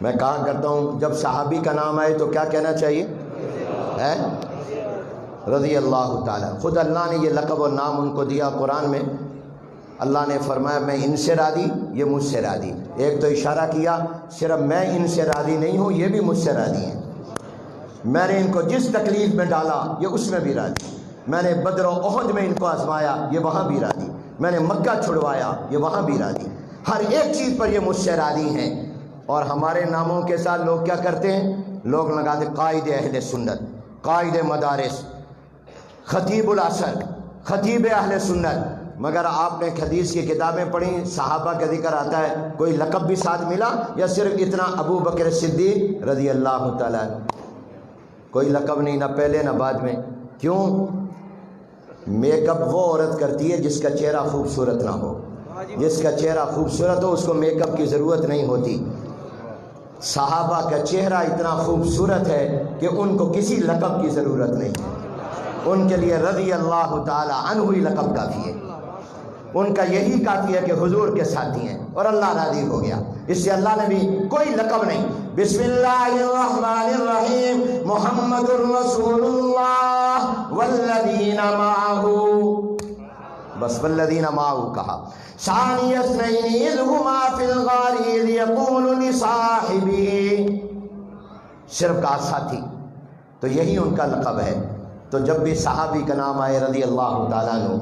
میں کہا کرتا ہوں جب صحابی کا نام آئے تو کیا کہنا چاہیے؟ رضی اللہ تعالیٰ. خود اللہ نے یہ لقب اور نام ان کو دیا. قرآن میں اللہ نے فرمایا میں ان سے راضی، یہ مجھ سے راضی. ایک تو اشارہ کیا صرف میں ان سے راضی نہیں ہوں، یہ بھی مجھ سے راضی ہیں. میں نے ان کو جس تکلیف میں ڈالا یہ اس میں بھی راضی. میں نے بدر و احد میں ان کو آزمایا، یہ وہاں بھی راضی. میں نے مکہ چھڑوایا، یہ وہاں بھی راضی. ہر ایک چیز پر یہ مجھ سے راضی ہیں. اور ہمارے ناموں کے ساتھ لوگ کیا کرتے ہیں؟ لوگ لگاتے قائد اہل سنت، قائد مدارس، خطیب العصر، خطیب اہل سنت. مگر آپ نے حدیث کی کتابیں پڑھی، صحابہ کا ذکر آتا ہے، کوئی لقب بھی ساتھ ملا یا صرف اتنا ابو بکر صدیق رضی اللہ تعالیٰ؟ کوئی لقب نہیں، نہ پہلے نہ بعد میں. کیوں؟ میک اپ وہ عورت کرتی ہے جس کا چہرہ خوبصورت نہ ہو. جس کا چہرہ خوبصورت ہو اس کو میک اپ کی ضرورت نہیں ہوتی. صحابہ کا چہرہ اتنا خوبصورت ہے کہ ان کو کسی لقب کی ضرورت نہیں. ان کے لیے رضی اللہ تعالی عنہ ہی لقب کافی ہے. ان کا یہی کافی ہے کہ حضور کے ساتھی ہیں اور اللہ راضی ہو گیا. اس سے اللہ نے بھی کوئی لقب نہیں. بسم اللہ الرحمن الرحیم، محمد الرسول اللہ والذین معہ، بس والذین معہ کہا. ثانی اثنین اذ ہما فی الغار اذ یقول لصاحبہ، صرف کہا ساتھی. تو یہی ان کا لقب ہے. تو جب بھی صحابی کا نام آئے رضی اللہ تعالیٰ عنہ